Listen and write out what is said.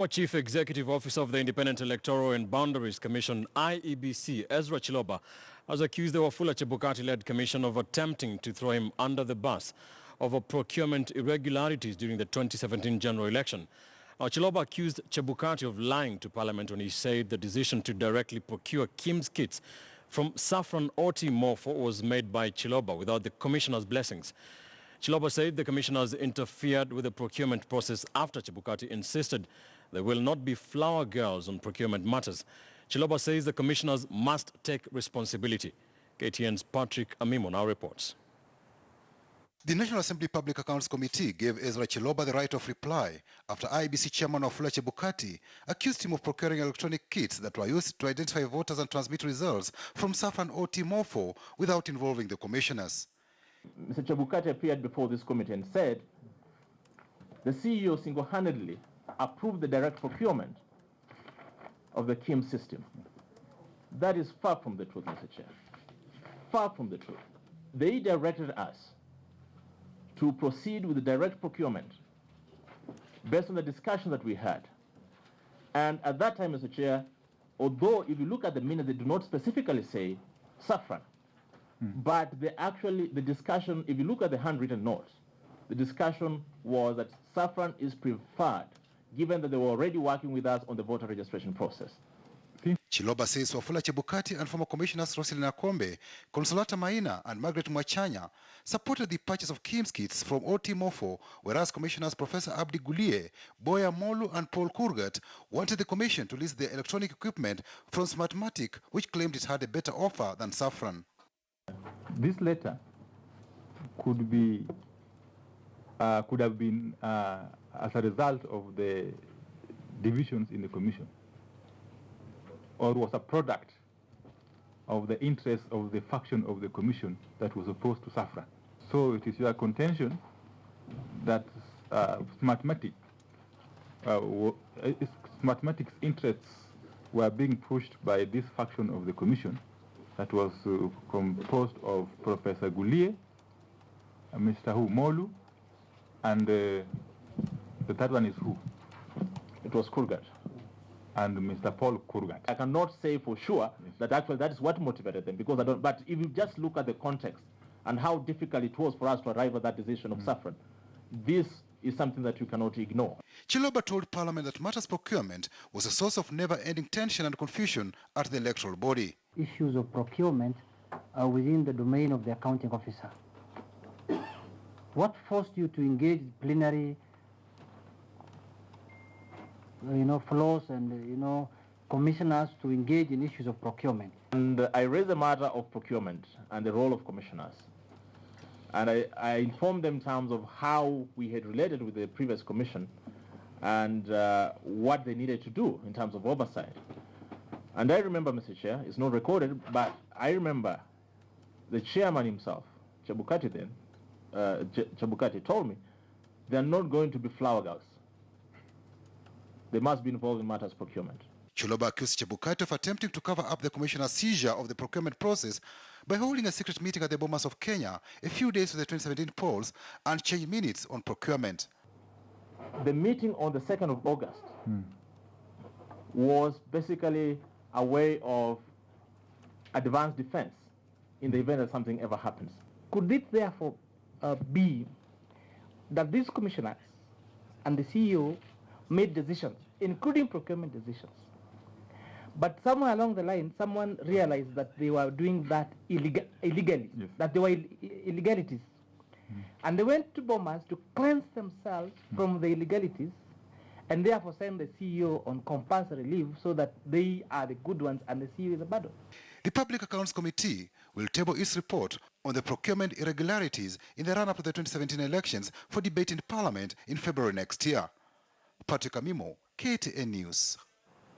Chief Executive Officer of the Independent Electoral and Boundaries Commission, IEBC, Ezra Chiloba, has accused the Wafula Chebukati-led commission of attempting to throw him under the bus over procurement irregularities during the 2017 general election. Chiloba accused Chebukati of lying to Parliament when he said the decision to directly procure Kim's kits from Saffron Oti Morpho was made by Chiloba without the commissioner's blessings. Chiloba said the commissioners interfered with the procurement process after Chebukati insisted there will not be flower girls on procurement matters. Chiloba says the commissioners must take responsibility. KTN's Patrick Amimo now reports. The National Assembly Public Accounts Committee gave Ezra Chiloba the right of reply after IEBC chairman Wafula Chebukati accused him of procuring electronic kits that were used to identify voters and transmit results from Saffron Oti Morpho without involving the commissioners. Mr. Chebukati appeared before this committee and said the CEO single-handedly approved the direct procurement of the Kim system. That is far from the truth, Mr. Chair. Far from the truth. They directed us to proceed with the direct procurement based on the discussion that we had. And at that time, Mr. Chair, although if you look at the minutes, they do not specifically say saffron, but the discussion, if you look at the handwritten notes, the discussion was that saffron is preferred, given that they were already working with us on the voter registration process. Chiloba says Wafula Chebukati and former commissioners Roselina Kombe, Consolata Maina and Margaret Mwachanya supported the purchase of Kim's kits from Oti Morpho, whereas commissioners Professor Abdi Gulie, Boya Molu and Paul Kurgat wanted the commission to list the electronic equipment from Smartmatic, which claimed it had a better offer than saffron. This letter could have been as a result of the divisions in the commission, or was a product of the interest of the faction of the commission that was opposed to saffron. So it is your contention that Smartmatic's interests were being pushed by this faction of the commission that was composed of Professor Gulie, Mr. Molu, and the third one is who? It was Kurgat. And Mr. Paul Kurgat. I cannot say for sure that actually that is what motivated them, because I don't. But if you just look at the context and how difficult it was for us to arrive at that decision of saffron, this is something that you cannot ignore. Chiloba told Parliament that matters procurement was a source of never-ending tension and confusion at the electoral body. Issues of procurement are within the domain of the accounting officer. What forced you to engage plenary, floors and, commissioners to engage in issues of procurement? And I raised the matter of procurement and the role of commissioners. And I informed them in terms of how we had related with the previous commission and what they needed to do in terms of oversight. And I remember, Mr. Chair, it's not recorded, but I remember the chairman himself, Chebukati then, Chebukati told me, they are not going to be flower girls. They must be involved in matters procurement. Chiloba accused Chebukati of attempting to cover up the commissioner's seizure of the procurement process by holding a secret meeting at the Bomas of Kenya a few days to the 2017 polls and change minutes on procurement. The meeting on the 2nd of August was basically a way of advanced defense in the event that something ever happens. Could it therefore be that these commissioners and the CEO made decisions, including procurement decisions, but somewhere along the line, someone realized that they were doing that illegally, yes, that they were illegalities. And they went to Bomas to cleanse themselves from the illegalities and therefore send the CEO on compulsory leave so that they are the good ones and the CEO is the bad one. The Public Accounts Committee will table its report on the procurement irregularities in the run-up to the 2017 elections for debate in Parliament in February next year. Patrick Amimo, KTN News.